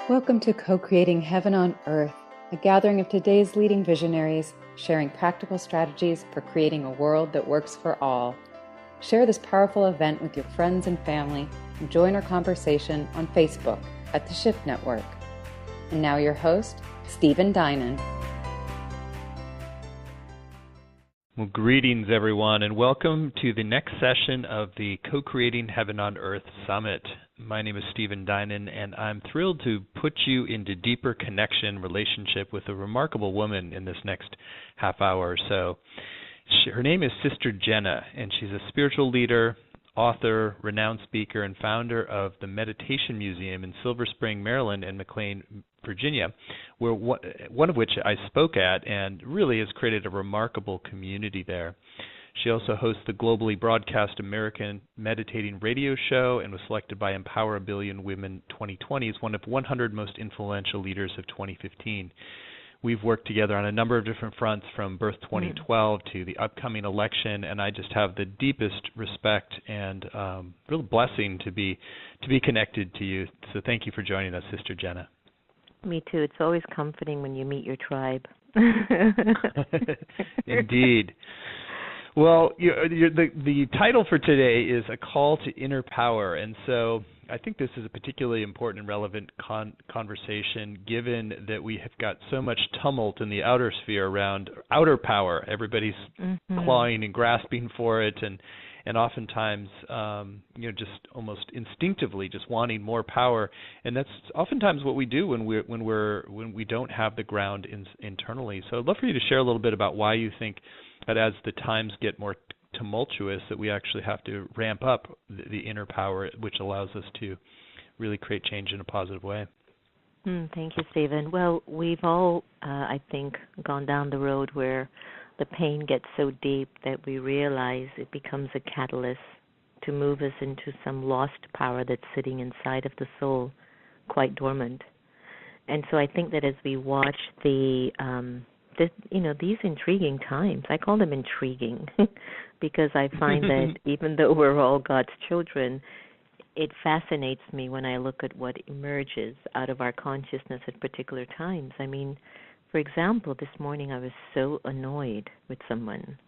Welcome to Co-Creating Heaven on Earth, a gathering of today's leading visionaries, sharing practical strategies for creating a world that works for all. Share this powerful event with your friends and family, and join our conversation on Facebook at The Shift Network. And now your host, Stephen Dinan. Well, greetings, everyone, and welcome to the next session of the Co-Creating Heaven on Earth Summit. My name is Stephen Dinan, and I'm thrilled to put you into deeper connection, relationship with a remarkable woman in this next half hour or so. Her name is Sister Jenna, and she's a spiritual leader, author, renowned speaker, and founder of the Meditation Museum in Silver Spring, Maryland, and McLean, Virginia, where one of which I spoke at, and really has created a remarkable community there. She also hosts the globally broadcast American Meditating Radio Show and was selected by Empower a Billion Women 2020 as one of 100 most influential leaders of 2015. We've worked together on a number of different fronts, from Birth 2012 to the upcoming election, and I just have the deepest respect and real blessing to be connected to you. So thank you for joining us, Sister Jenna. Me too. It's always comforting when you meet your tribe. Indeed. Well, the title for today is A Call to Inner Power, and so I think this is a particularly important and relevant conversation, given that we have got so much tumult in the outer sphere around outer power. Everybody's clawing and grasping for it, and oftentimes, just almost instinctively just wanting more power. And that's oftentimes what we do when we don't have the ground internally. So I'd love for you to share a little bit about why you think that as the times get more tumultuous, that we actually have to ramp up the inner power, which allows us to really create change in a positive way. Thank you, Stephen. Well, we've all, I think, gone down the road where the pain gets so deep that we realize it becomes a catalyst to move us into some lost power that's sitting inside of the soul, quite dormant. And so I think that as we watch these intriguing times, I call them intriguing because I find that even though we're all God's children, it fascinates me when I look at what emerges out of our consciousness at particular times. I mean, for example, this morning I was so annoyed with someone,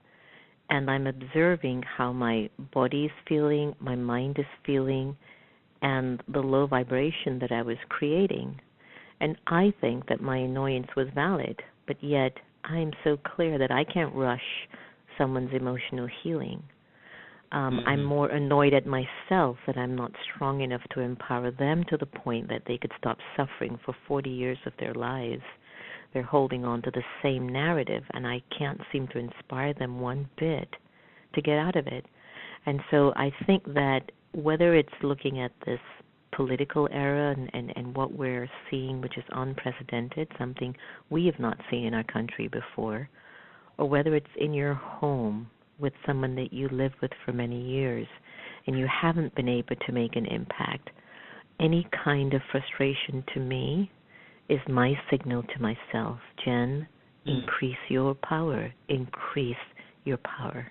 and I'm observing how my body is feeling, my mind is feeling, and the low vibration that I was creating. And I think that my annoyance was valid, but yet I'm so clear that I can't rush someone's emotional healing. I'm more annoyed at myself that I'm not strong enough to empower them to the point that they could stop suffering for 40 years of their lives. They're holding on to the same narrative, and I can't seem to inspire them one bit to get out of it. And so I think that whether it's looking at this political era and what we're seeing, which is unprecedented, something we have not seen in our country before, or whether it's in your home with someone that you live with for many years and you haven't been able to make an impact, any kind of frustration to me is my signal to myself, Jen, increase your power, increase your power.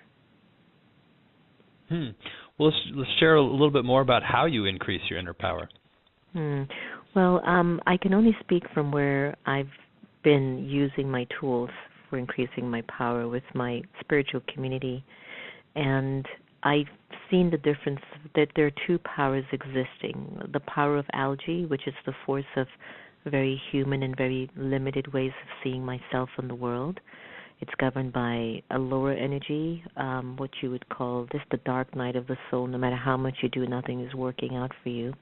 Well, let's share a little bit more about how you increase your inner power. Well, I can only speak from where I've been using my tools for increasing my power with my spiritual community, and I've seen the difference that there are two powers existing. The power of algae, which is the force of very human and very limited ways of seeing myself and the world. It's governed by a lower energy, what you would call this the dark night of the soul. No matter how much you do, nothing is working out for you.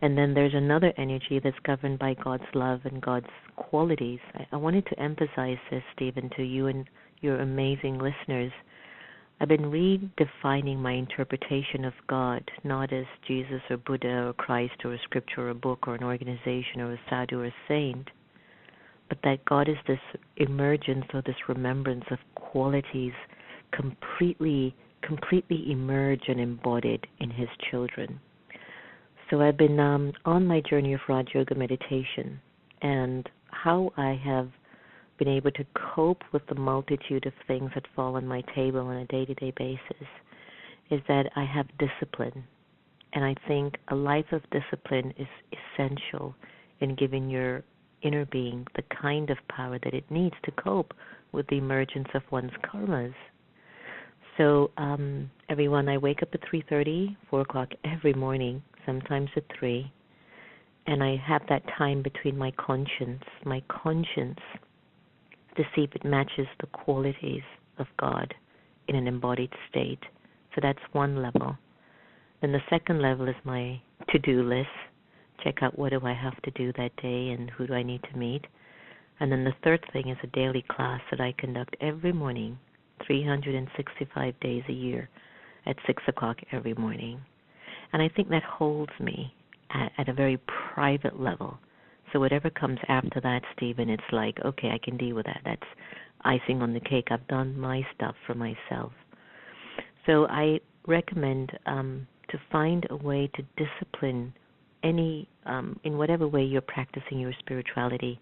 And then there's another energy that's governed by God's love and God's qualities. I wanted to emphasize this, Stephen, to you and your amazing listeners. I've been redefining my interpretation of God, not as Jesus or Buddha or Christ or a scripture or a book or an organization or a sadhu or a saint, but that God is this emergence or this remembrance of qualities completely emerged and embodied in His children. So I've been on my journey of Raj Yoga meditation, and how I have been able to cope with the multitude of things that fall on my table on a day-to-day basis is that I have discipline. And I think a life of discipline is essential in giving your inner being the kind of power that it needs to cope with the emergence of one's karmas. So, everyone, I wake up at 3:30, 4 o'clock every morning, sometimes at 3, and I have that time between my conscience, to see if it matches the qualities of God in an embodied state. So that's one level. Then the second level is my to-do list. Check out what do I have to do that day and who do I need to meet. And then the third thing is a daily class that I conduct every morning, 365 days a year, at 6 o'clock every morning. And I think that holds me at a very private level. So whatever comes after that, Stephen, it's like, okay, I can deal with that. That's icing on the cake. I've done my stuff for myself. So I recommend to find a way to discipline in whatever way you're practicing your spirituality.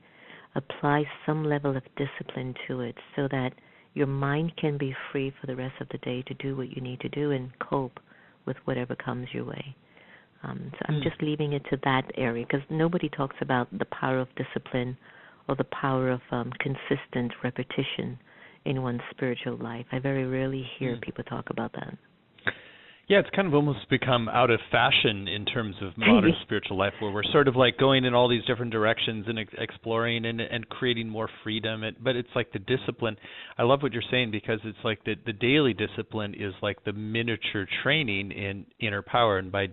Apply some level of discipline to it so that your mind can be free for the rest of the day to do what you need to do and cope with whatever comes your way. So I'm just leaving it to that area because nobody talks about the power of discipline or the power of consistent repetition in one's spiritual life. I very rarely hear people talk about that. Yeah, it's kind of almost become out of fashion in terms of modern spiritual life, where we're sort of like going in all these different directions and exploring and creating more freedom. But it's like the discipline. I love what you're saying because it's like the daily discipline is like the miniature training in inner power, and by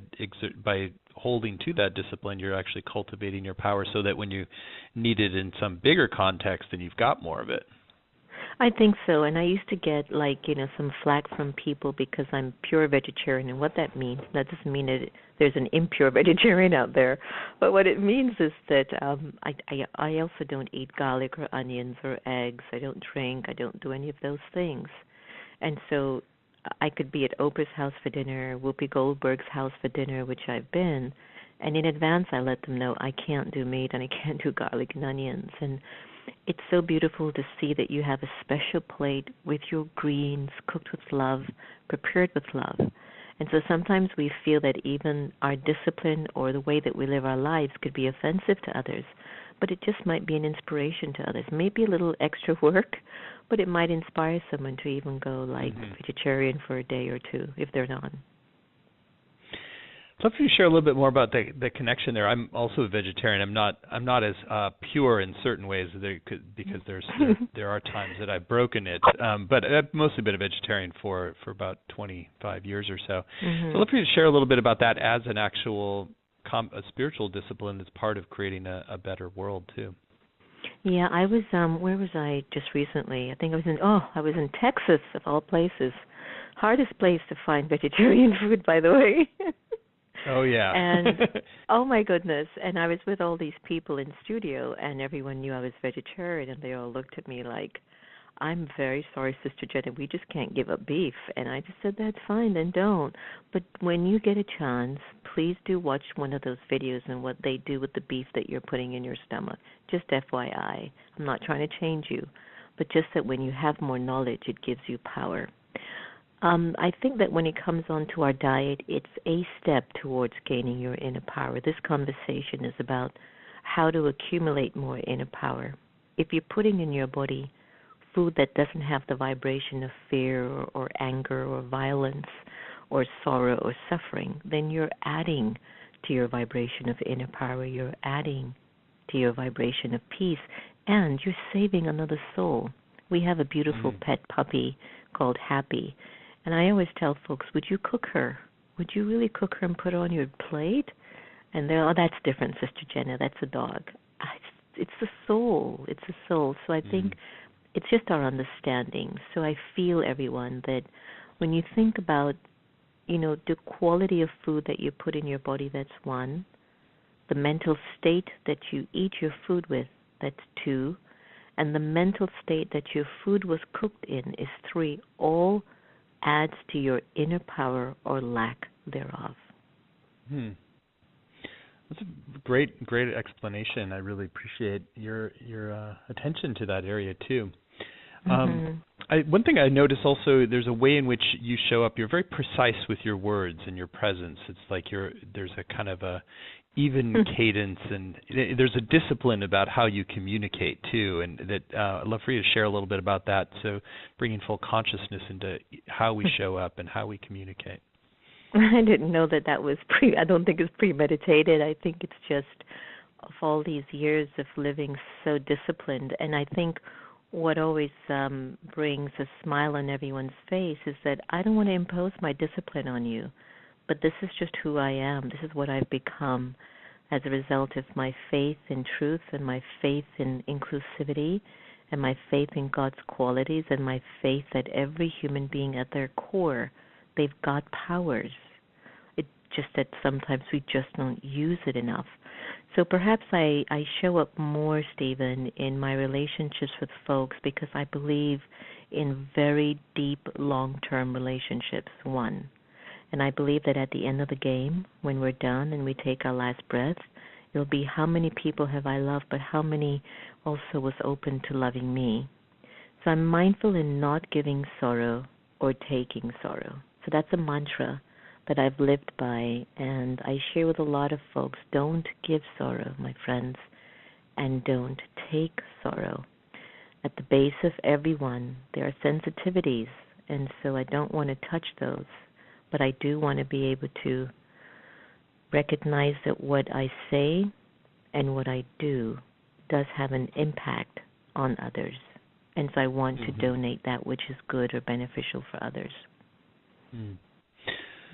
holding to that discipline, you're actually cultivating your power so that when you need it in some bigger context, then you've got more of it. I think so, and I used to get some flack from people because I'm pure vegetarian, and what that means, that doesn't mean that there's an impure vegetarian out there, but what it means is that I also don't eat garlic or onions or eggs. I don't drink. I don't do any of those things, and so I could be at Oprah's house for dinner, Whoopi Goldberg's house for dinner, which I've been, and in advance I let them know I can't do meat and I can't do garlic and onions, and it's so beautiful to see that you have a special plate with your greens, cooked with love, prepared with love. And so sometimes we feel that even our discipline or the way that we live our lives could be offensive to others, but it just might be an inspiration to others. Maybe a little extra work, but it might inspire someone to even go vegetarian for a day or two if they're not. I'd love for you to share a little bit more about the connection there. I'm also a vegetarian. I'm not as pure in certain ways because there are times that I've broken it. But I've mostly been a vegetarian for about 25 years or so. So I'd love for you to share a little bit about that as an actual a spiritual discipline that's part of creating a better world too. Yeah, I was. Where was I just recently? I think I was in Texas of all places. Hardest place to find vegetarian food, by the way. Oh, yeah. And, oh, my goodness. And I was with all these people in studio, and everyone knew I was vegetarian, and they all looked at me like, I'm very sorry, Sister Jenna, we just can't give up beef. And I just said, that's fine, then don't. But when you get a chance, please do watch one of those videos and what they do with the beef that you're putting in your stomach. Just FYI. I'm not trying to change you, but just that when you have more knowledge, it gives you power. I think that when it comes on to our diet, it's a step towards gaining your inner power. This conversation is about how to accumulate more inner power. If you're putting in your body food that doesn't have the vibration of fear or anger or violence or sorrow or suffering, then you're adding to your vibration of inner power. You're adding to your vibration of peace, and you're saving another soul. We have a beautiful pet puppy called Happy. And I always tell folks, would you cook her? Would you really cook her and put her on your plate? And they're, that's different, Sister Jenna. That's a dog. It's the soul. It's the soul. So I think it's just our understanding. So I feel, everyone, that when you think about, the quality of food that you put in your body, that's one. The mental state that you eat your food with, that's two. And the mental state that your food was cooked in is three. All adds to your inner power or lack thereof. That's a great explanation. I really appreciate your attention to that area too. One thing I notice also, there's a way in which you show up. You're very precise with your words and your presence. It's like there's a kind of a even cadence, and there's a discipline about how you communicate too. And that I'd love for you to share a little bit about that. So bringing full consciousness into how we show up and how we communicate. I didn't know that was I don't think it's premeditated. I think it's just of all these years of living so disciplined. And I think what always brings a smile on everyone's face is that I don't want to impose my discipline on you, but this is just who I am. This is what I've become as a result of my faith in truth and my faith in inclusivity and my faith in God's qualities and my faith that every human being at their core, they've got powers. It's just that sometimes we just don't use it enough. So perhaps I show up more, Stephen, in my relationships with folks because I believe in very deep, long-term relationships, one. And I believe that at the end of the game, when we're done and we take our last breath, it'll be how many people have I loved, but how many also was open to loving me. So I'm mindful in not giving sorrow or taking sorrow. So that's a mantra that I've lived by, and I share with a lot of folks, don't give sorrow, my friends, and don't take sorrow. At the base of everyone, there are sensitivities, and so I don't want to touch those, but I do want to be able to recognize that what I say and what I do does have an impact on others, and so I want to donate that which is good or beneficial for others.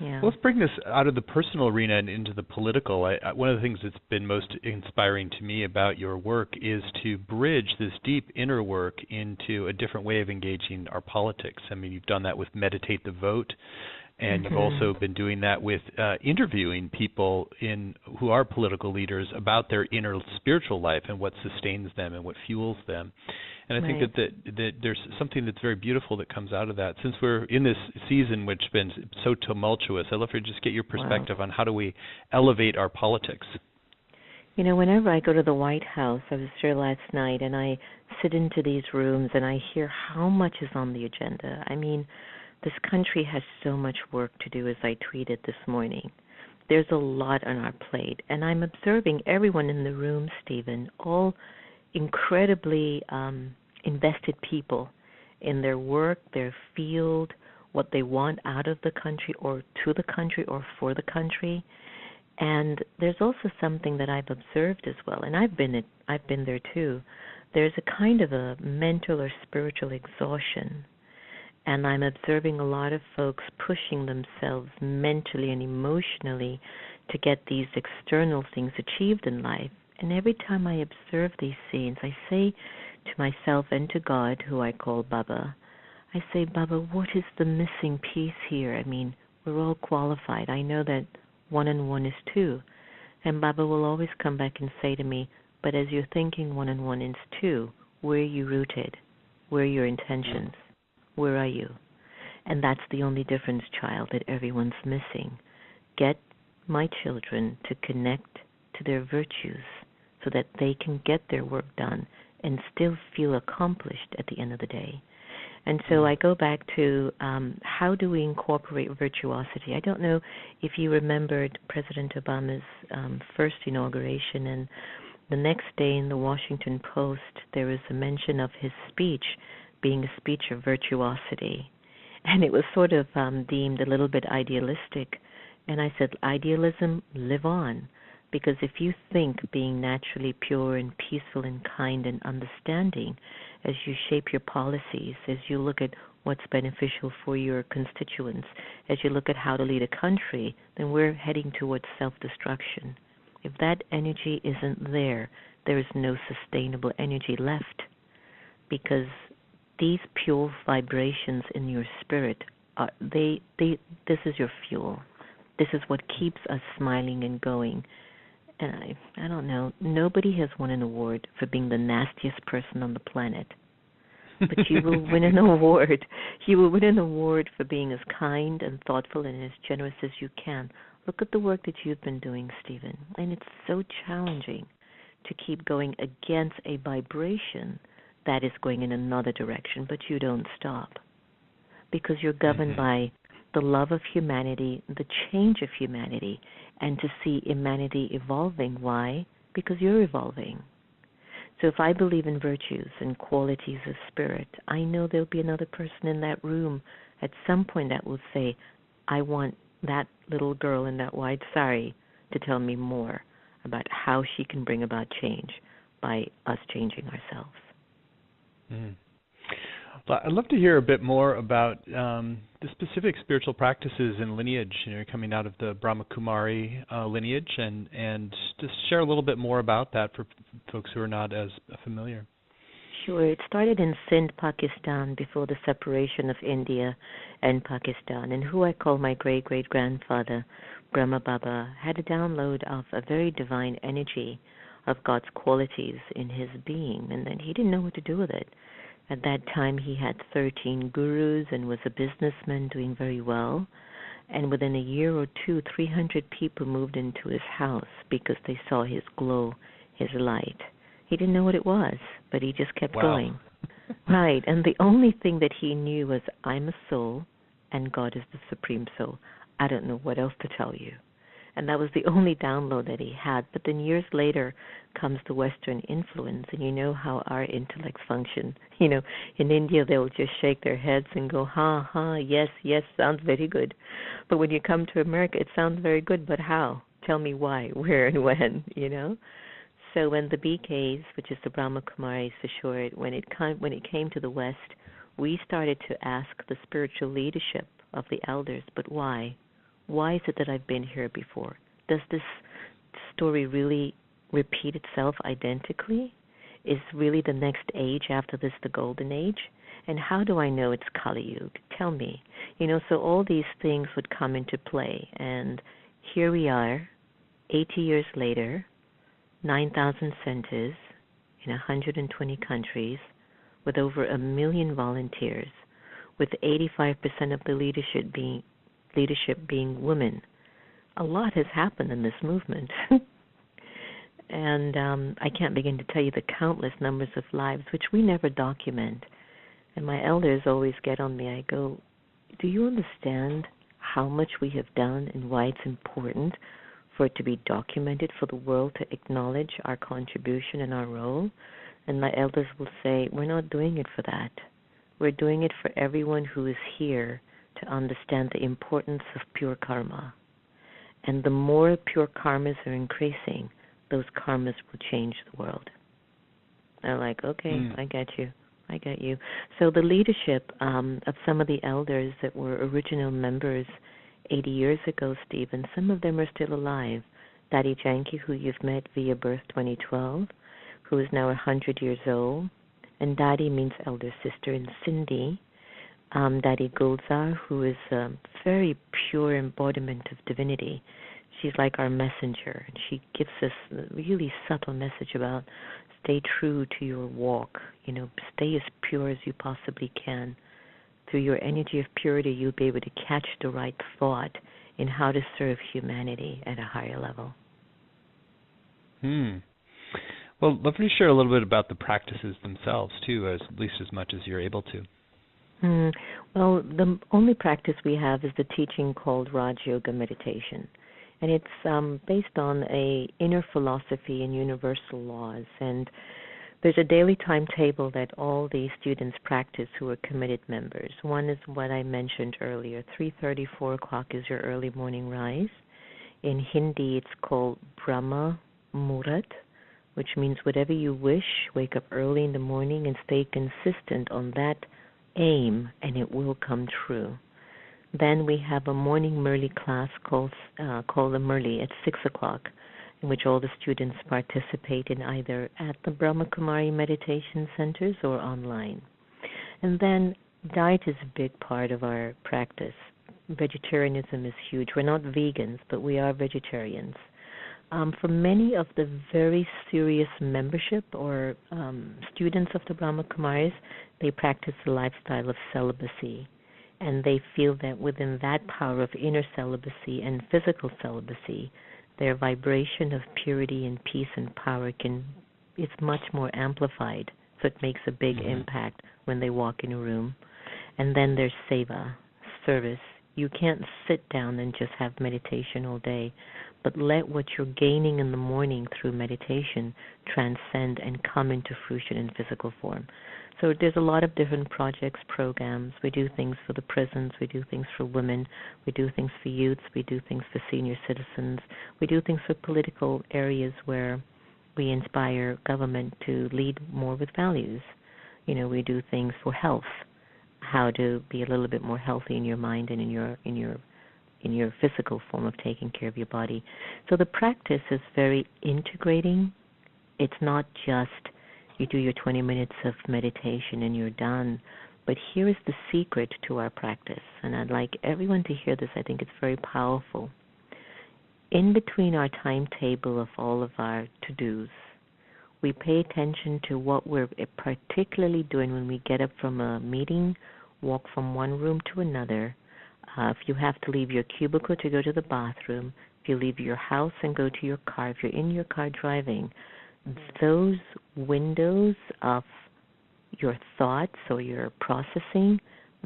Yeah. Well, let's bring this out of the personal arena and into the political. One of the things that's been most inspiring to me about your work is to bridge this deep inner work into a different way of engaging our politics. I mean, you've done that with Meditate the Vote, and you've also been doing that with interviewing people who are political leaders about their inner spiritual life and what sustains them and what fuels them. And I think that there's something that's very beautiful that comes out of that. Since we're in this season which has been so tumultuous, I'd love to just get your perspective on how do we elevate our politics. You know, whenever I go to the White House, I was there last night, and I sit into these rooms and I hear how much is on the agenda. I mean, this country has so much work to do, as I tweeted this morning. There's a lot on our plate, and I'm observing everyone in the room, Stephen, all incredibly invested people in their work, their field, what they want out of the country or to the country or for the country. And there's also something that I've observed as well, and I've been there too. There's a kind of a mental or spiritual exhaustion. And I'm observing a lot of folks pushing themselves mentally and emotionally to get these external things achieved in life. And every time I observe these scenes, I say to myself and to God, who I call Baba, I say, Baba, what is the missing piece here? I mean, we're all qualified. I know that 1 and 1 is 2. And Baba will always come back and say to me, but as you're thinking 1 and 1 is 2, where are you rooted? Where are your intentions? Where are you? And that's the only difference, child, that everyone's missing. Get my children to connect to their virtues so that they can get their work done and still feel accomplished at the end of the day. And so I go back to how do we incorporate virtuosity? I don't know if you remembered President Obama's first inauguration, and the next day in the Washington Post there was a mention of his speech being a speech of virtuosity. And it was sort of deemed a little bit idealistic. And I said, idealism, live on. Because if you think being naturally pure and peaceful and kind and understanding as you shape your policies, as you look at what's beneficial for your constituents, as you look at how to lead a country, then we're heading towards self-destruction. If that energy isn't there, there is no sustainable energy left. Because these pure vibrations in your spirit, this is your fuel. This is what keeps us smiling and going. And I don't know, nobody has won an award for being the nastiest person on the planet. But you will win an award. You will win an award for being as kind and thoughtful and as generous as you can. Look at the work that you've been doing, Stephen. And it's so challenging to keep going against a vibration that is going in another direction, but you don't stop because you're governed by the love of humanity, the change of humanity, and to see humanity evolving. Why? Because you're evolving. So if I believe in virtues and qualities of spirit, I know there'll be another person in that room at some point that will say, I want that little girl in that white sari to tell me more about how she can bring about change by us changing ourselves. Well, I'd love to hear a bit more about the specific spiritual practices and lineage, coming out of the Brahma Kumari lineage, and just share a little bit more about that for folks who are not as familiar. Sure. It started in Sindh, Pakistan, before the separation of India and Pakistan, and who I call my great-great-grandfather, Brahma Baba, had a download of a very divine energy of God's qualities in his being, and then he didn't know what to do with it. At that time, he had 13 gurus and was a businessman doing very well. And within a year or two, 300 people moved into his house because they saw his glow, his light. He didn't know what it was, but he just kept going. Right, and the only thing that he knew was, I'm a soul, and God is the supreme soul. I don't know what else to tell you. And that was the only download that he had. But then years later comes the Western influence, and you know how our intellects function. In India, they'll just shake their heads and go, ha, ha, yes, yes, sounds very good. But when you come to America, it sounds very good, but how? Tell me why, where, and when, So when the BKs, which is the Brahma Kumaris for short, when it came to the West, we started to ask the spiritual leadership of the elders, but why? Why is it that I've been here before? Does this story really repeat itself identically? Is really the next age after this the golden age? And how do I know it's Kali Yuga? Tell me. So all these things would come into play. And here we are, 80 years later, 9,000 centers in 120 countries with over 1 million volunteers, with 85% of the leadership being women. A lot has happened in this movement. And I can't begin to tell you the countless numbers of lives which we never document. And my elders always get on me. I go, do you understand how much we have done and why it's important for it to be documented, for the world to acknowledge our contribution and our role? And my elders will say, we're not doing it for that. We're doing it for everyone who is here to understand the importance of pure karma. And the more pure karmas are increasing, those karmas will change the world. They're like, okay, I get you. So the leadership of some of the elders that were original members 80 years ago, Stephen, some of them are still alive. Daddy Janki, who you've met via Birth 2012, who is now 100 years old. And Daddy means elder sister in Sindhi. Daddy Gulzar, who is a very pure embodiment of divinity. She's like our messenger, and she gives us a really subtle message about stay true to your walk. Stay as pure as you possibly can. Through your energy of purity, you'll be able to catch the right thought in how to serve humanity at a higher level. Well, I'd love to share a little bit about the practices themselves, too, at least as much as you're able to. Well, the only practice we have is the teaching called Raj Yoga meditation. And it's based on a inner philosophy and universal laws. And there's a daily timetable that all the students practice who are committed members. One is what I mentioned earlier. 3:30, 4 o'clock is your early morning rise. In Hindi, it's called Brahma Muhurat, which means whatever you wish, wake up early in the morning and stay consistent on that aim, and it will come true. Then we have a morning Murli class called the Murli at 6 o'clock, in which all the students participate in either at the Brahma Kumari meditation centers or online. And then diet is a big part of our practice. Vegetarianism is huge. We're not vegans, but we are vegetarians. For many of the very serious membership or students of the Brahma Kumaris, they practice the lifestyle of celibacy. And they feel that within that power of inner celibacy and physical celibacy, their vibration of purity and peace and power is much more amplified so it makes a big impact when they walk in a room. And then there's seva, service. You can't sit down and just have meditation all day, but let what you're gaining in the morning through meditation transcend and come into fruition in physical form. So there's a lot of different projects, programs. We do things for the prisons. We do things for women. We do things for youths. We do things for senior citizens. We do things for political areas where we inspire government to lead more with values. You know, we do things for health, how to be a little bit more healthy in your mind and in your physical form of taking care of your body. So the practice is very integrating. It's not just you do your 20 minutes of meditation and you're done. But here is the secret to our practice, and I'd like everyone to hear this. I think it's very powerful. In between our timetable of all of our to-dos, we pay attention to what we're particularly doing when we get up from a meeting, walk from one room to another. If you have to leave your cubicle to go to the bathroom, if you leave your house and go to your car, if you're in your car driving, those windows of your thoughts or your processing,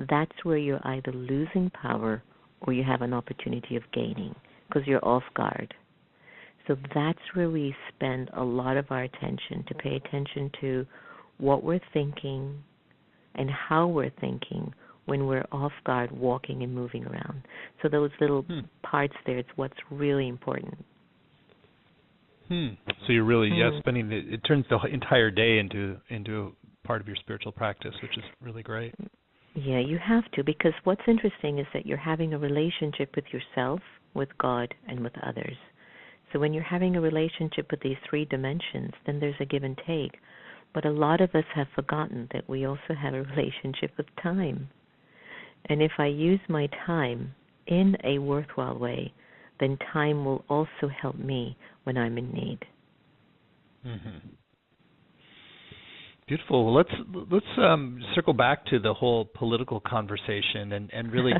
that's where you're either losing power or you have an opportunity of gaining because you're off guard. So that's where we spend a lot of our attention, to pay attention to what we're thinking and how we're thinking when we're off guard, walking and moving around. So those little parts there, it's what's really important. So you're really spending it turns the entire day into part of your spiritual practice, which is really great. Yeah, you have to, because what's interesting is that you're having a relationship with yourself, with God, and with others. So when you're having a relationship with these three dimensions, then there's a give and take. But a lot of us have forgotten that we also have a relationship with time. And if I use my time in a worthwhile way, then time will also help me when I'm in need. Beautiful. Well, let's circle back to the whole political conversation and really,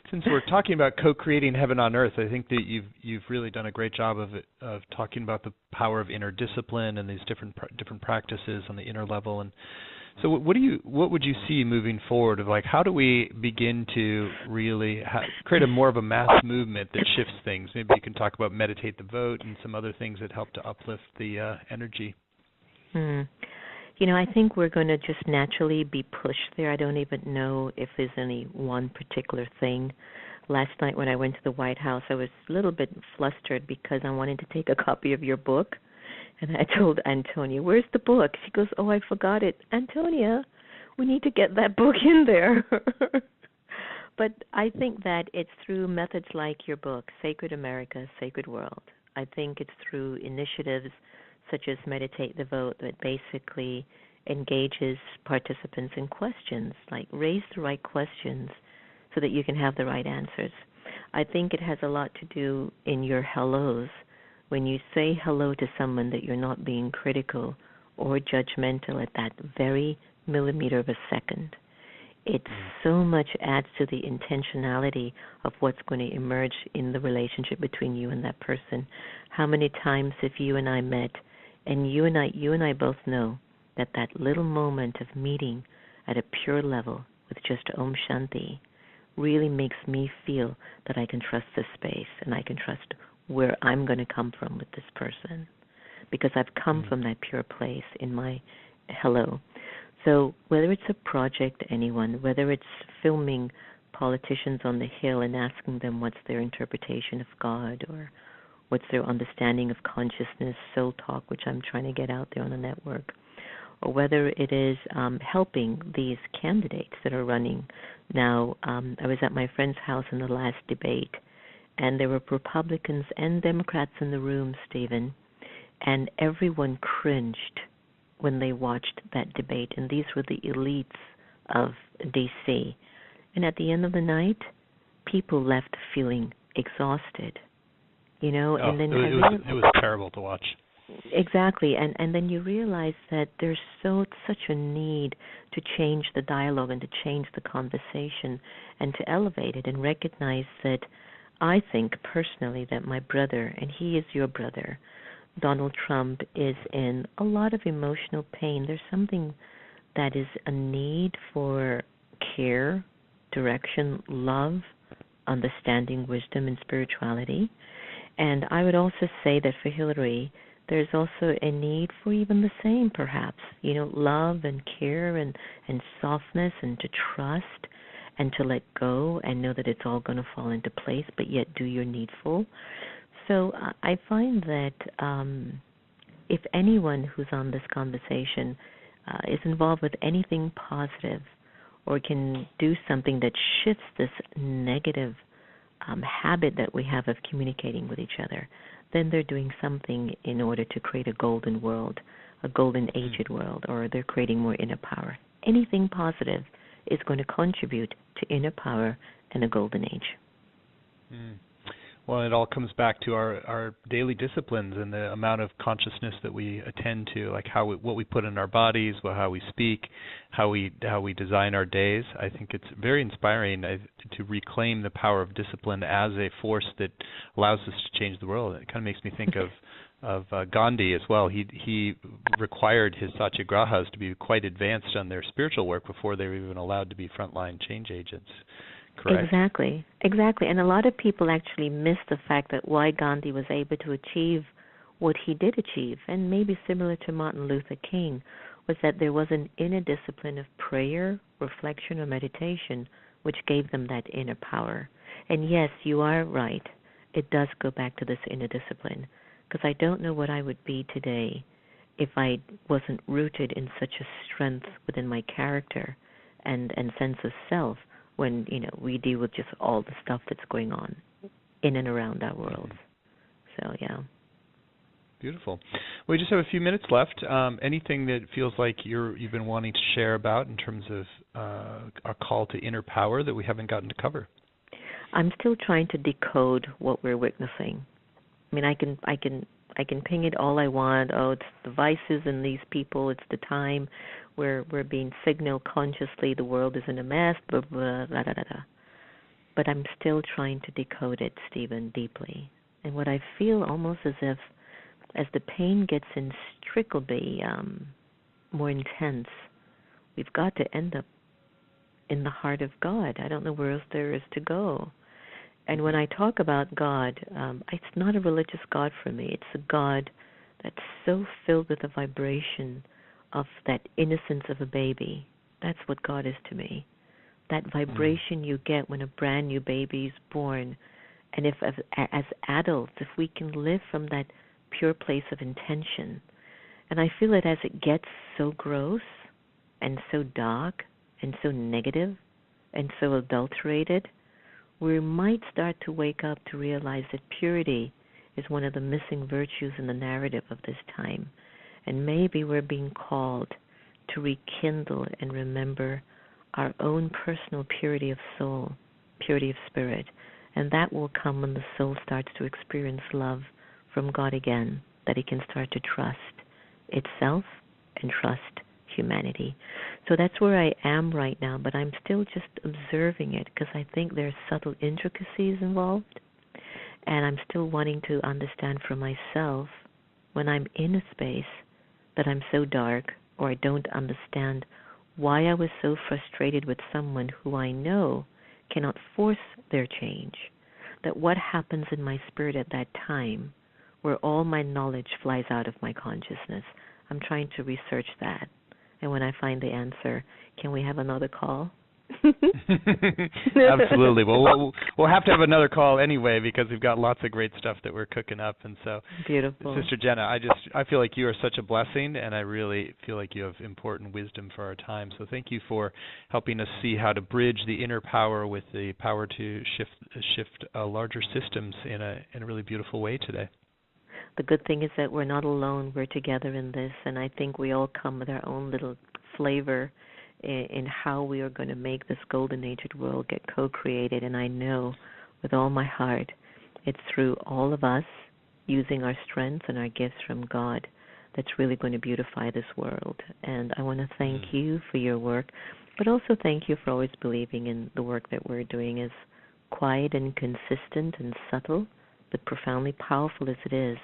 since we're talking about co-creating heaven on earth, I think that you've really done a great job of talking about the power of inner discipline and these different practices on the inner level. And so, what would you see moving forward? Of like, how do we begin to really create a more of a mass movement that shifts things? Maybe you can talk about meditate the vote and some other things that help to uplift the energy. You know, I think we're going to just naturally be pushed there. I don't even know if there's any one particular thing. Last night when I went to the White House, I was a little bit flustered because I wanted to take a copy of your book. And I told Antonia, "Where's the book?" She goes, "Oh, I forgot it." "Antonia, we need to get that book in there." But I think that it's through methods like your book, Sacred America, Sacred World. I think it's through initiatives such as Meditate the Vote that basically engages participants in questions, like raise the right questions so that you can have the right answers. I think it has a lot to do in your hellos. When you say hello to someone, that you're not being critical or judgmental at that very millimeter of a second. It so much adds to the intentionality of what's going to emerge in the relationship between you and that person. How many times have you and I met, and you and I both know that little moment of meeting at a pure level with just Om Shanti really makes me feel that I can trust this space and I can trust where I'm going to come from with this person, because I've come from that pure place in my hello. So whether it's a project, anyone, whether it's filming politicians on the Hill and asking them what's their interpretation of God or what's their understanding of consciousness, soul talk, which I'm trying to get out there on the network, or whether it is helping these candidates that are running. Now, I was at my friend's house in the last debate, and there were Republicans and Democrats in the room, Stephen, and everyone cringed when they watched that debate, and these were the elites of D.C. And at the end of the night, people left feeling exhausted, you know. And then it was terrible to watch. Exactly, and then you realize that there's such a need to change the dialogue and to change the conversation and to elevate it and recognize that I think personally that my brother, and he is your brother, Donald Trump, is in a lot of emotional pain. There's something that is a need for care, direction, love, understanding, wisdom, and spirituality. And I would also say that for Hillary, there's also a need for even the same, perhaps, love and care and softness and to trust and to let go and know that it's all going to fall into place, but yet do your needful. So I find that if anyone who's on this conversation is involved with anything positive or can do something that shifts this negative habit that we have of communicating with each other, then they're doing something in order to create a golden world, a golden aged world, or they're creating more inner power. Anything positive is going to contribute to inner power and a golden age. Well, it all comes back to our daily disciplines and the amount of consciousness that we attend to, like what we put in our bodies, how we speak, how we design our days. I think it's very inspiring to reclaim the power of discipline as a force that allows us to change the world. It kind of makes me think of Gandhi as well. He required his satyagrahas to be quite advanced on their spiritual work before they were even allowed to be frontline change agents. Correct. Exactly. And a lot of people actually miss the fact that why Gandhi was able to achieve what he did achieve, and maybe similar to Martin Luther King, was that there was an inner discipline of prayer, reflection, or meditation, which gave them that inner power. And yes, you are right. It does go back to this inner discipline, because I don't know what I would be today if I wasn't rooted in such a strength within my character and sense of self, when we deal with just all the stuff that's going on in and around our world. So yeah. Beautiful. We just have a few minutes left. Anything that feels like you've been wanting to share about in terms of our call to inner power that we haven't gotten to cover? I'm still trying to decode what we're witnessing. I mean, I can ping it all I want. Oh, it's the vices in these people. It's the time where we're being signaled consciously the world is in a mess, blah, blah, blah, blah, blah. But I'm still trying to decode it, Stephen, deeply. And what I feel almost as if, as the pain gets inextricably more intense, we've got to end up in the heart of God. I don't know where else there is to go. And when I talk about God, it's not a religious God for me. It's a God that's so filled with the vibration of that innocence of a baby. That's what God is to me. That vibration you get when a brand new baby is born. And if, as adults, if we can live from that pure place of intention. And I feel that as it gets so gross and so dark and so negative and so adulterated, we might start to wake up to realize that purity is one of the missing virtues in the narrative of this time. And maybe we're being called to rekindle and remember our own personal purity of soul, purity of spirit. And that will come when the soul starts to experience love from God again, that it can start to trust itself and trust humanity. So that's where I am right now, but I'm still just observing it because I think there's subtle intricacies involved. And I'm still wanting to understand for myself when I'm in a space that I'm so dark or I don't understand why I was so frustrated with someone who I know cannot force their change, that what happens in my spirit at that time where all my knowledge flies out of my consciousness. I'm trying to research that. And when I find the answer, can we have another call? Absolutely. Well, we'll have to have another call anyway because we've got lots of great stuff that we're cooking up. And so, beautiful, Sister Jenna, I feel like you are such a blessing, and I really feel like you have important wisdom for our time. So thank you for helping us see how to bridge the inner power with the power to shift larger systems in a really beautiful way today. The good thing is that we're not alone. We're together in this, and I think we all come with our own little flavor in how we are going to make this golden aged world get co-created. And I know with all my heart it's through all of us using our strengths and our gifts from God that's really going to beautify this world. And I want to thank you for your work, but also thank you for always believing in the work that we're doing is quiet and consistent and subtle, but profoundly powerful as it is.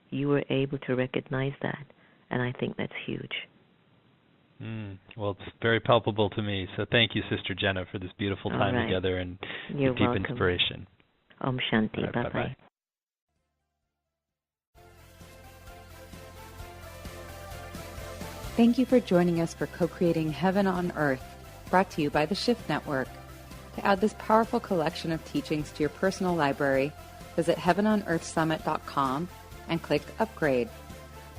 You were able to recognize that, and I think that's huge. Well, it's very palpable to me. So thank you, Sister Jenna, for this beautiful time together and You're deep welcome. inspiration. Om Shanti. Right, Bye-bye. bye-bye. Thank you for joining us for Co-Creating Heaven on Earth, brought to you by the Shift Network. To add this powerful collection of teachings to your personal library, visit heavenonearthsummit.com and click Upgrade.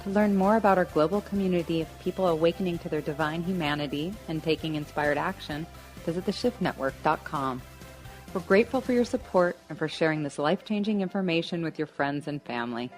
To learn more about our global community of people awakening to their divine humanity and taking inspired action, visit theshiftnetwork.com. We're grateful for your support and for sharing this life-changing information with your friends and family.